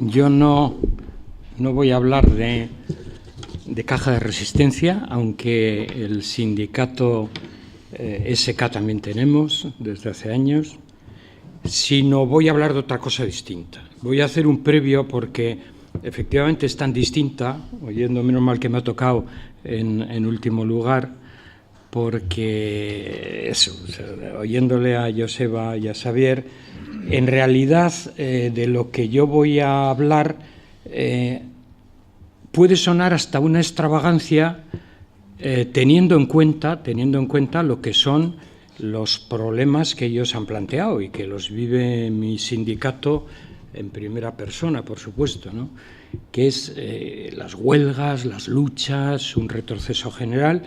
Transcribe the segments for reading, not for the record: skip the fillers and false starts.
Yo no voy a hablar de caja de resistencia, aunque el sindicato SK también tenemos desde hace años, sino voy a hablar de otra cosa distinta. Voy a hacer un previo porque efectivamente es tan distinta, oyendo, menos mal que me ha tocado en último lugar, porque eso, o sea, oyéndole a Joseba y a Xavier, en realidad de lo que yo voy a hablar puede sonar hasta una extravagancia teniendo en cuenta lo que son los problemas que ellos han planteado y que los vive mi sindicato en primera persona, por supuesto, ¿no? Que es las huelgas, las luchas, un retroceso general.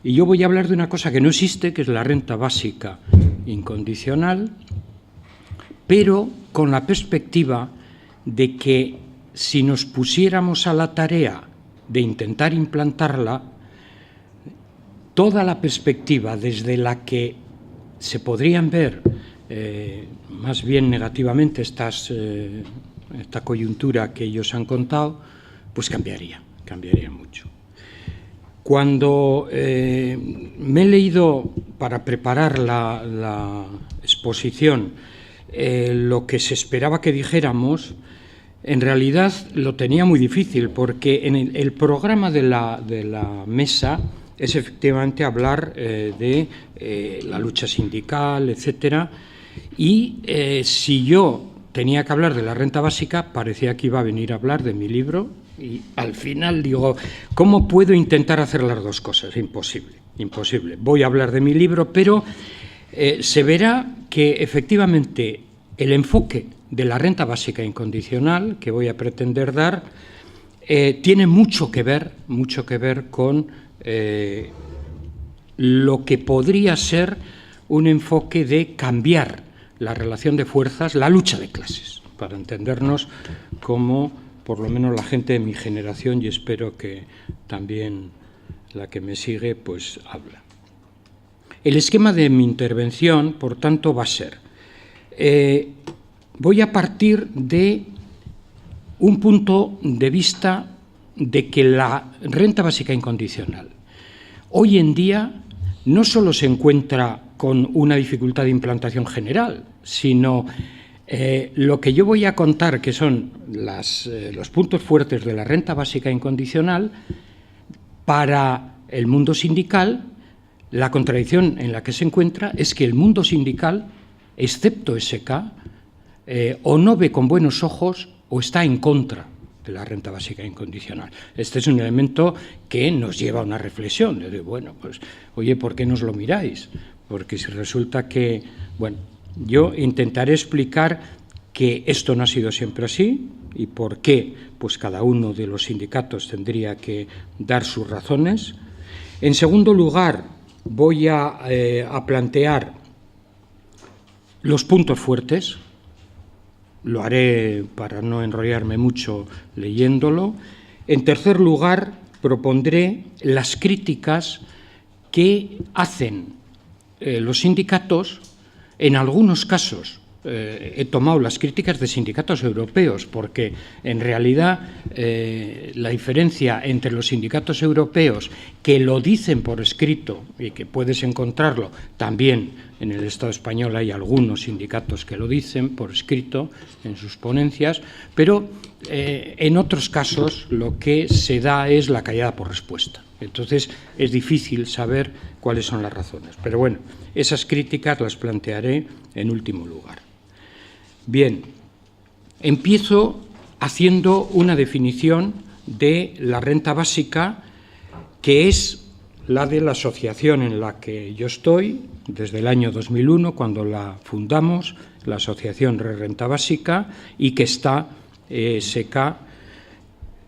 Y yo voy a hablar de una cosa que no existe, que es la renta básica incondicional, pero con la perspectiva de que si nos pusiéramos a la tarea de intentar implantarla, toda la perspectiva desde la que se podrían ver más bien negativamente esta coyuntura que ellos han contado, pues cambiaría mucho. Cuando me he leído, para preparar la exposición, lo que se esperaba que dijéramos, en realidad lo tenía muy difícil, porque en el programa de la mesa es efectivamente hablar de la lucha sindical, etcétera, y si yo tenía que hablar de la renta básica, parecía que iba a venir a hablar de mi libro, y al final digo, ¿cómo puedo intentar hacer las dos cosas? Imposible. Voy a hablar de mi libro, pero se verá que efectivamente el enfoque de la renta básica incondicional que voy a pretender dar tiene mucho que ver con lo que podría ser un enfoque de cambiar la relación de fuerzas, la lucha de clases, para entendernos como, por lo menos la gente de mi generación, y espero que también la que me sigue, pues habla. El esquema de mi intervención, por tanto, va a ser, voy a partir de un punto de vista de que la renta básica incondicional hoy en día no solo se encuentra con una dificultad de implantación general, sino lo que yo voy a contar, que son los puntos fuertes de la renta básica incondicional, para el mundo sindical, la contradicción en la que se encuentra es que el mundo sindical, excepto SK, o no ve con buenos ojos o está en contra de la renta básica incondicional. Este es un elemento que nos lleva a una reflexión. De, bueno, pues, oye, ¿por qué nos lo miráis? Porque si resulta que, bueno, yo intentaré explicar que esto no ha sido siempre así y por qué, pues cada uno de los sindicatos tendría que dar sus razones. En segundo lugar, voy a plantear los puntos fuertes. Lo haré, para no enrollarme mucho, leyéndolo. En tercer lugar, propondré las críticas que hacen los sindicatos. En algunos casos he tomado las críticas de sindicatos europeos, porque en realidad la diferencia entre los sindicatos europeos, que lo dicen por escrito y que puedes encontrarlo también en el Estado español, hay algunos sindicatos que lo dicen por escrito en sus ponencias, pero en otros casos lo que se da es la callada por respuesta. Entonces es difícil saber cuáles son las razones. Pero bueno, esas críticas las plantearé en último lugar. Bien, empiezo haciendo una definición de la renta básica, que es la de la asociación en la que yo estoy, desde el año 2001, cuando la fundamos, la Asociación Renta Básica, y que está SK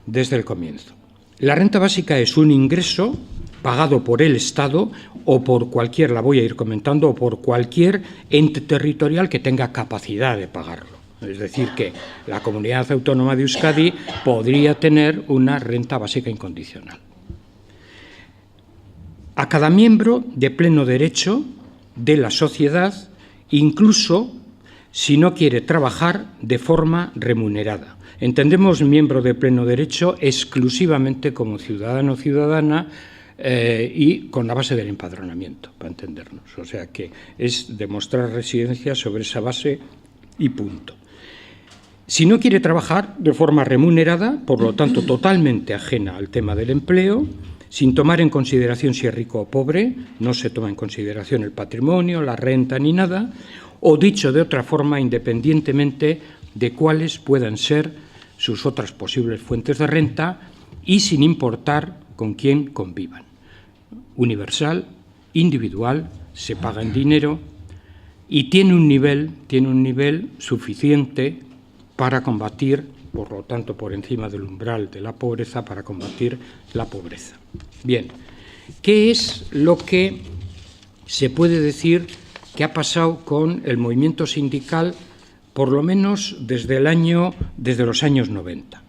desde el comienzo. La renta básica es un ingreso pagado por el Estado o por cualquier, la voy a ir comentando, o por cualquier ente territorial que tenga capacidad de pagarlo. Es decir, que la Comunidad Autónoma de Euskadi podría tener una renta básica incondicional. A cada miembro de pleno derecho de la sociedad, incluso si no quiere trabajar de forma remunerada. Entendemos miembro de pleno derecho exclusivamente como ciudadano o ciudadana y con la base del empadronamiento, para entendernos. O sea que es demostrar residencia sobre esa base y punto. Si no quiere trabajar de forma remunerada, por lo tanto totalmente ajena al tema del empleo, sin tomar en consideración si es rico o pobre, no se toma en consideración el patrimonio, la renta ni nada, o dicho de otra forma, independientemente de cuáles puedan ser sus otras posibles fuentes de renta y sin importar con quién convivan. Universal, individual, se paga en dinero y tiene un nivel suficiente para combatir, por lo tanto, por encima del umbral de la pobreza, para combatir la pobreza. Bien, ¿qué es lo que se puede decir que ha pasado con el movimiento sindical, por lo menos desde los años 90?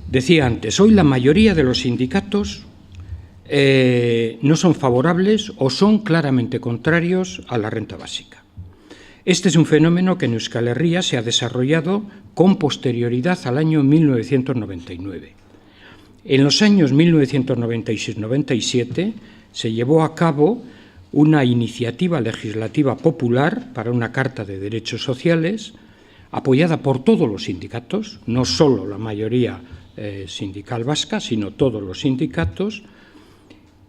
Decía antes, hoy la mayoría de los sindicatos no son favorables o son claramente contrarios a la renta básica. Este es un fenómeno que en Euskal Herria se ha desarrollado con posterioridad al año 1999. En los años 1996-97 se llevó a cabo una iniciativa legislativa popular para una Carta de Derechos Sociales, apoyada por todos los sindicatos, no solo la mayoría sindical vasca, sino todos los sindicatos,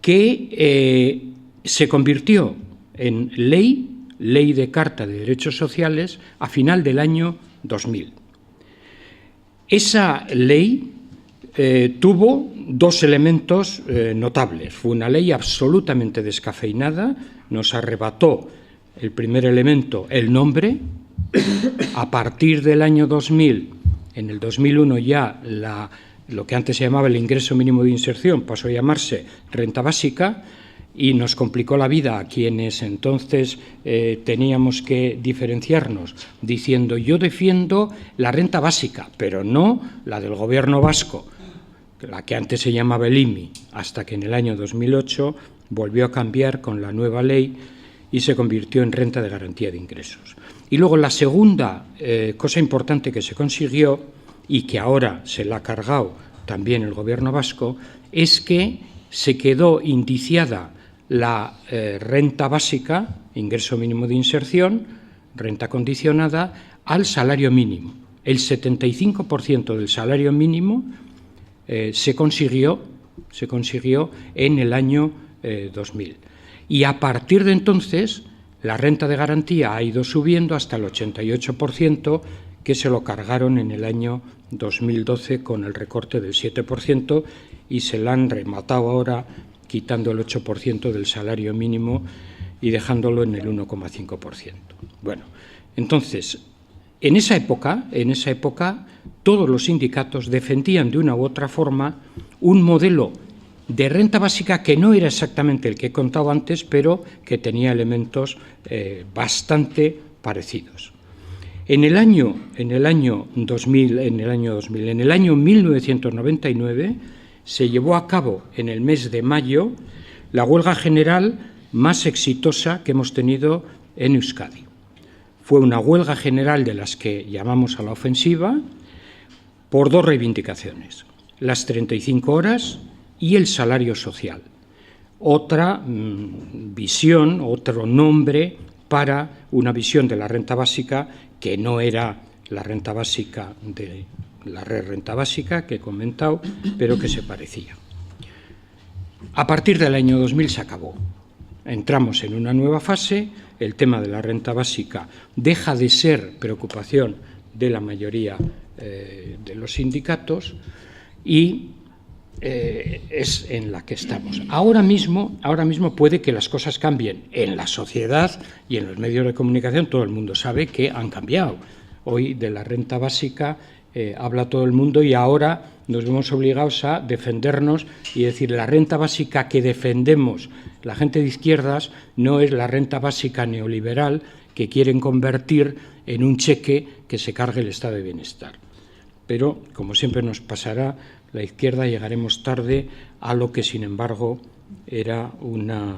que se convirtió en ley de Carta de Derechos Sociales a final del año 2000. Esa ley tuvo dos elementos notables. Fue una ley absolutamente descafeinada, nos arrebató el primer elemento, el nombre. A partir del año 2000, en el 2001 ya lo que antes se llamaba el ingreso mínimo de inserción pasó a llamarse renta básica y nos complicó la vida a quienes entonces teníamos que diferenciarnos diciendo yo defiendo la renta básica, pero no la del gobierno vasco, la que antes se llamaba el IMI, hasta que en el año 2008 volvió a cambiar con la nueva ley y se convirtió en renta de garantía de ingresos. Y luego la segunda cosa importante que se consiguió y que ahora se la ha cargado también el gobierno vasco es que se quedó indiciada la renta básica, ingreso mínimo de inserción, renta condicionada, al salario mínimo. El 75% del salario mínimo se consiguió en el año 2000. Y a partir de entonces, la renta de garantía ha ido subiendo hasta el 88%, que se lo cargaron en el año 2012 con el recorte del 7% y se la han rematado ahora quitando el 8% del salario mínimo y dejándolo en el 1,5%. Bueno, entonces, en esa época, todos los sindicatos defendían de una u otra forma un modelo de renta básica que no era exactamente el que he contado antes, pero que tenía elementos bastante parecidos. En el año 1999 se llevó a cabo en el mes de mayo la huelga general más exitosa que hemos tenido en Euskadi. Fue una huelga general de las que llamamos a la ofensiva por dos reivindicaciones, las 35 horas y el salario social. Otra visión, otro nombre para una visión de la renta básica que no era la renta básica de la renta básica que he comentado, pero que se parecía. A partir del año 2000 se acabó. Entramos en una nueva fase, el tema de la renta básica deja de ser preocupación de la mayoría de los sindicatos y es en la que estamos. Ahora mismo puede que las cosas cambien. En la sociedad y en los medios de comunicación todo el mundo sabe que han cambiado. Hoy de la renta básica habla todo el mundo y ahora nos vemos obligados a defendernos y decir la renta básica que defendemos la gente de izquierdas no es la renta básica neoliberal que quieren convertir en un cheque que se cargue el estado de bienestar. Pero, como siempre nos pasará, la izquierda llegaremos tarde a lo que, sin embargo, era una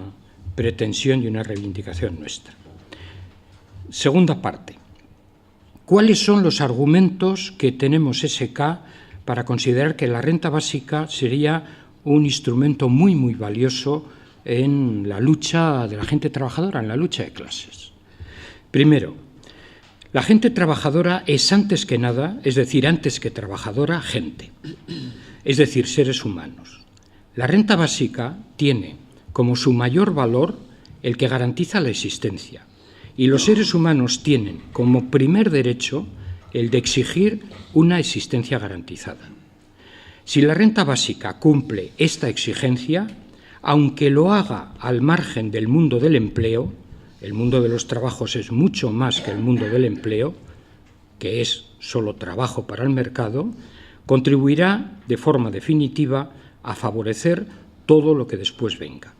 pretensión y una reivindicación nuestra. Segunda parte. ¿Cuáles son los argumentos que tenemos SK para considerar que la renta básica sería un instrumento muy, muy valioso en la lucha de la gente trabajadora, en la lucha de clases? Primero, la gente trabajadora es antes que nada, es decir, antes que trabajadora, gente, es decir, seres humanos. La renta básica tiene como su mayor valor el que garantiza la existencia, y los seres humanos tienen como primer derecho el de exigir una existencia garantizada. Si la renta básica cumple esta exigencia, aunque lo haga al margen del mundo del empleo, el mundo de los trabajos es mucho más que el mundo del empleo, que es solo trabajo para el mercado, contribuirá de forma definitiva a favorecer todo lo que después venga.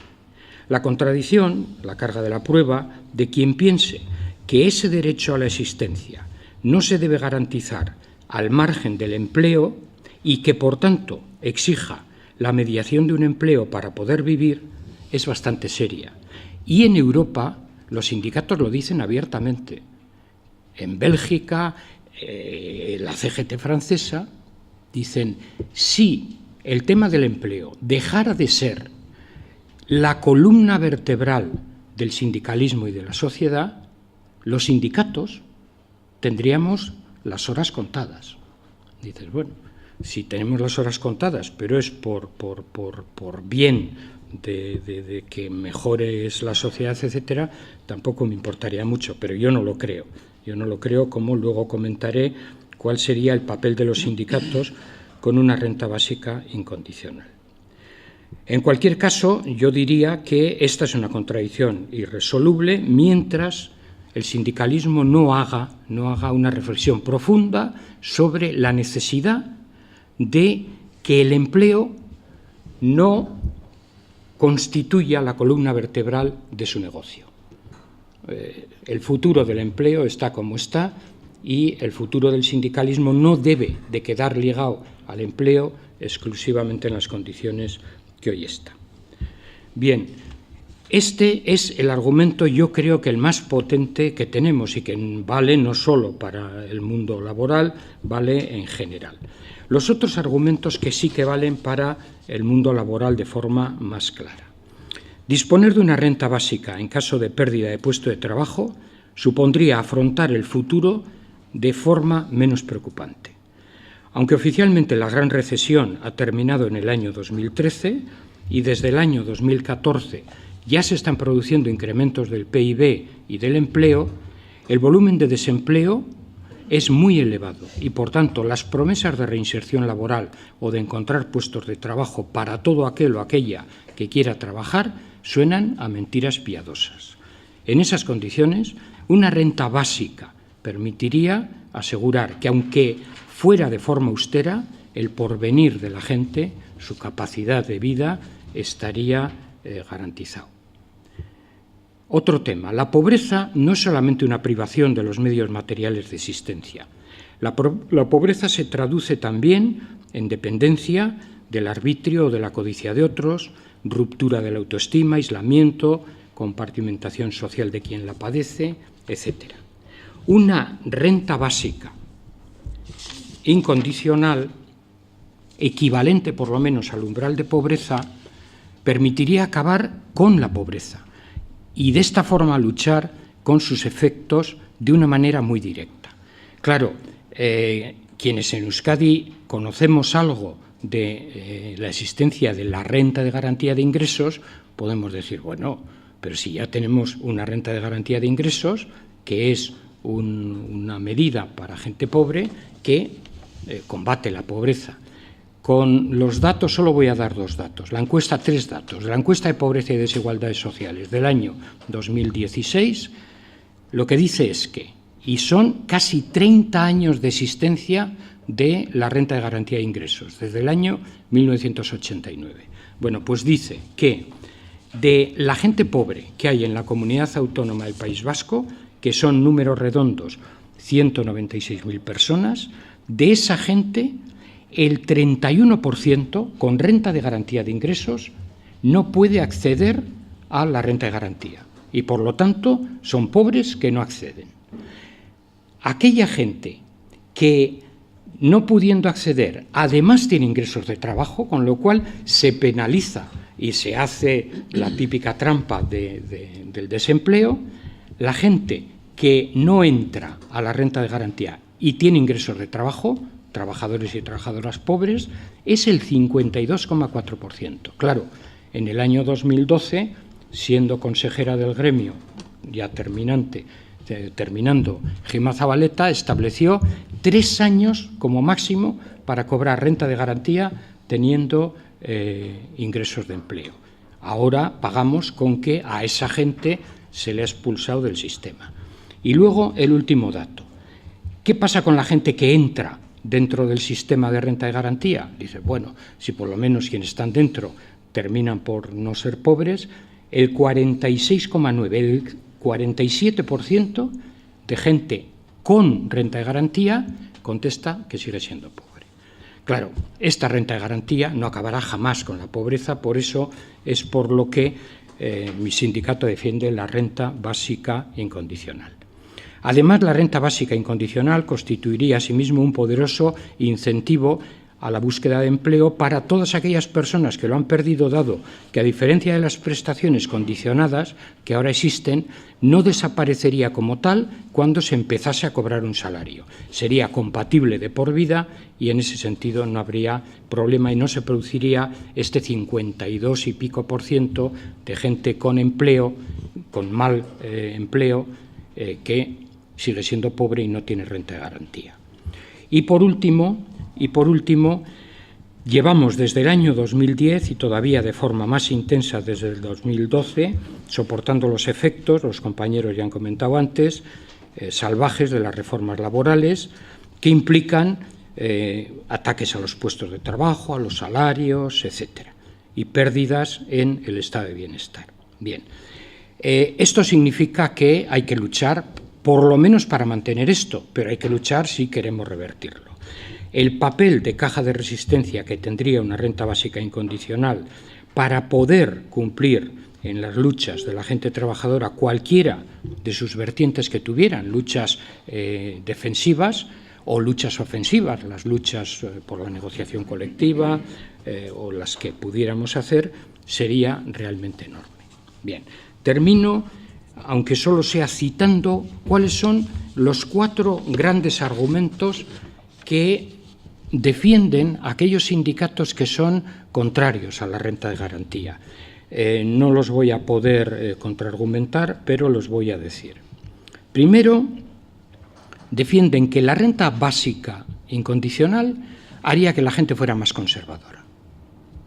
La contradicción, la carga de la prueba, de quien piense que ese derecho a la existencia no se debe garantizar al margen del empleo y que, por tanto, exija la mediación de un empleo para poder vivir, es bastante seria. Y en Europa los sindicatos lo dicen abiertamente. En Bélgica, la CGT francesa, dicen, si el tema del empleo dejara de ser la columna vertebral del sindicalismo y de la sociedad, los sindicatos tendríamos las horas contadas. Dices, bueno, si tenemos las horas contadas, pero es por bien de que mejore la sociedad, etcétera, tampoco me importaría mucho, pero yo no lo creo. Yo no lo creo, como luego comentaré cuál sería el papel de los sindicatos con una renta básica incondicional. En cualquier caso, yo diría que esta es una contradicción irresoluble mientras el sindicalismo no haga una reflexión profunda sobre la necesidad de que el empleo no constituya la columna vertebral de su negocio. El futuro del empleo está como está y el futuro del sindicalismo no debe de quedar ligado al empleo exclusivamente en las condiciones que hoy está. Bien, este es el argumento, yo creo que el más potente que tenemos y que vale no solo para el mundo laboral, vale en general. Los otros argumentos que sí que valen para el mundo laboral de forma más clara. Disponer de una renta básica en caso de pérdida de puesto de trabajo supondría afrontar el futuro de forma menos preocupante. Aunque oficialmente la gran recesión ha terminado en el año 2013 y desde el año 2014 ya se están produciendo incrementos del PIB y del empleo, el volumen de desempleo es muy elevado y, por tanto, las promesas de reinserción laboral o de encontrar puestos de trabajo para todo aquel o aquella que quiera trabajar suenan a mentiras piadosas. En esas condiciones, una renta básica permitiría asegurar que, aunque fuera de forma austera, el porvenir de la gente, su capacidad de vida, estaría garantizado. Otro tema, la pobreza no es solamente una privación de los medios materiales de existencia. La pobreza se traduce también en dependencia del arbitrio o de la codicia de otros, ruptura de la autoestima, aislamiento, compartimentación social de quien la padece, etc. Una renta básica incondicional, equivalente por lo menos al umbral de pobreza, permitiría acabar con la pobreza y de esta forma luchar con sus efectos de una manera muy directa. Claro, quienes en Euskadi conocemos algo de la existencia de la renta de garantía de ingresos, podemos decir, bueno, pero si ya tenemos una renta de garantía de ingresos, que es una medida para gente pobre que combate la pobreza. Con los datos, solo voy a dar dos datos. La encuesta, tres datos. La encuesta de pobreza y desigualdades sociales del año 2016, lo que dice es que, y son casi 30 años de existencia de la renta de garantía de ingresos, desde el año 1989. Bueno, pues dice que de la gente pobre que hay en la comunidad autónoma del País Vasco, que son números redondos, 196.000 personas, de esa gente, el 31% con renta de garantía de ingresos no puede acceder a la renta de garantía y, por lo tanto, son pobres que no acceden. aquella gente que, no pudiendo acceder, además tiene ingresos de trabajo, con lo cual se penaliza y se hace la típica trampa del desempleo, la gente que no entra a la renta de garantía y tiene ingresos de trabajo, trabajadores y trabajadoras pobres, es el 52,4%. Claro, en el año 2012, siendo consejera del gremio, ya terminando, Gima Zabaleta estableció 3 años como máximo para cobrar renta de garantía teniendo ingresos de empleo. Ahora pagamos con que a esa gente se le ha expulsado del sistema. Y luego el último dato. ¿Qué pasa con la gente que entra dentro del sistema de renta de garantía? Dice, bueno, si por lo menos quienes están dentro terminan por no ser pobres, el 46,9%, el 47% de gente con renta de garantía contesta que sigue siendo pobre. Claro, esta renta de garantía no acabará jamás con la pobreza, por eso es por lo que mi sindicato defiende la renta básica incondicional. Además, la renta básica incondicional constituiría asimismo un poderoso incentivo a la búsqueda de empleo para todas aquellas personas que lo han perdido, dado que, a diferencia de las prestaciones condicionadas que ahora existen, no desaparecería como tal cuando se empezase a cobrar un salario. Sería compatible de por vida y, en ese sentido, no habría problema y no se produciría este 52 y pico % de gente con empleo, con mal empleo, que sigue siendo pobre y no tiene renta de garantía. Y por último, llevamos desde el año 2010 y todavía de forma más intensa desde el 2012, soportando los efectos, los compañeros ya han comentado antes, salvajes de las reformas laborales que implican ataques a los puestos de trabajo, a los salarios, etcétera, y pérdidas en el estado de bienestar. Bien, esto significa que hay que luchar por lo menos para mantener esto, pero hay que luchar si queremos revertirlo. El papel de caja de resistencia que tendría una renta básica incondicional para poder cumplir en las luchas de la gente trabajadora cualquiera de sus vertientes que tuvieran, luchas defensivas o luchas ofensivas, las luchas por la negociación colectiva o las que pudiéramos hacer, sería realmente enorme. Bien, termino, aunque solo sea citando cuáles son los 4 grandes argumentos que defienden aquellos sindicatos que son contrarios a la renta de garantía. No los voy a poder contraargumentar, pero los voy a decir. Primero, defienden que la renta básica incondicional haría que la gente fuera más conservadora.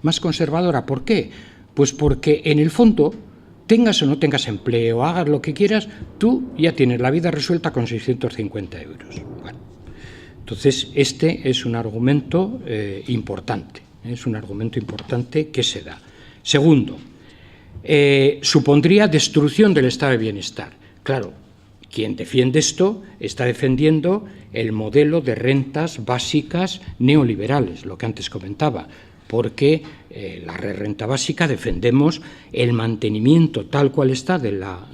¿Más conservadora? ¿Por qué? Pues porque, en el fondo, tengas o no tengas empleo, hagas lo que quieras, tú ya tienes la vida resuelta con 650 euros. Bueno, entonces, este es un argumento importante, es un argumento importante que se da. Segundo, supondría destrucción del estado de bienestar. Claro, quien defiende esto está defendiendo el modelo de rentas básicas neoliberales, lo que antes comentaba, porque la renta básica defendemos el mantenimiento tal cual está de la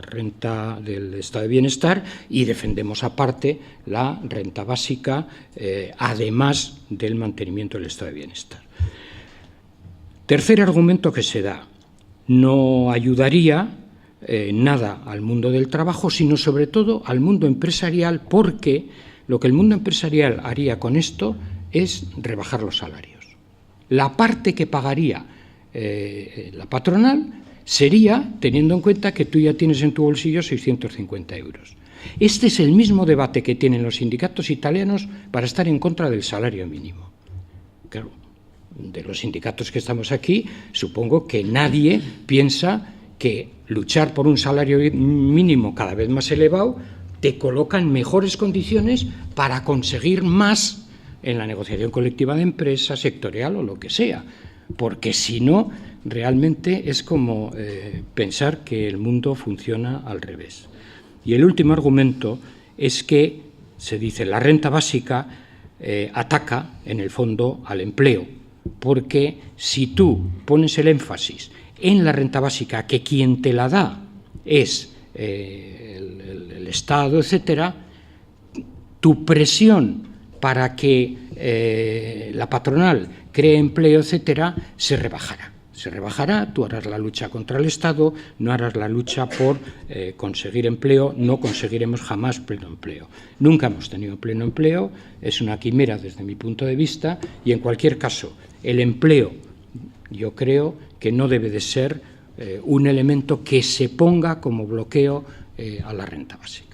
renta del estado de bienestar y defendemos aparte la renta básica además del mantenimiento del estado de bienestar. Tercer argumento que se da, no ayudaría nada al mundo del trabajo, sino sobre todo al mundo empresarial, porque lo que el mundo empresarial haría con esto es rebajar los salarios. La parte que pagaría la patronal sería teniendo en cuenta que tú ya tienes en tu bolsillo 650 euros. Este es el mismo debate que tienen los sindicatos italianos para estar en contra del salario mínimo. Claro, de los sindicatos que estamos aquí, supongo que nadie piensa que luchar por un salario mínimo cada vez más elevado te coloca en mejores condiciones para conseguir más en la negociación colectiva de empresa, sectorial o lo que sea, porque si no, realmente es como pensar que el mundo funciona al revés. Y el último argumento es que, se dice, la renta básica ataca, en el fondo, al empleo, porque si tú pones el énfasis en la renta básica, que quien te la da es el Estado, etcétera, tu presión para que la patronal cree empleo, etcétera, se rebajará. Se rebajará, tú harás la lucha contra el Estado, no harás la lucha por conseguir empleo, no conseguiremos jamás pleno empleo. Nunca hemos tenido pleno empleo, es una quimera desde mi punto de vista, y en cualquier caso, el empleo, yo creo que no debe de ser un elemento que se ponga como bloqueo a la renta básica.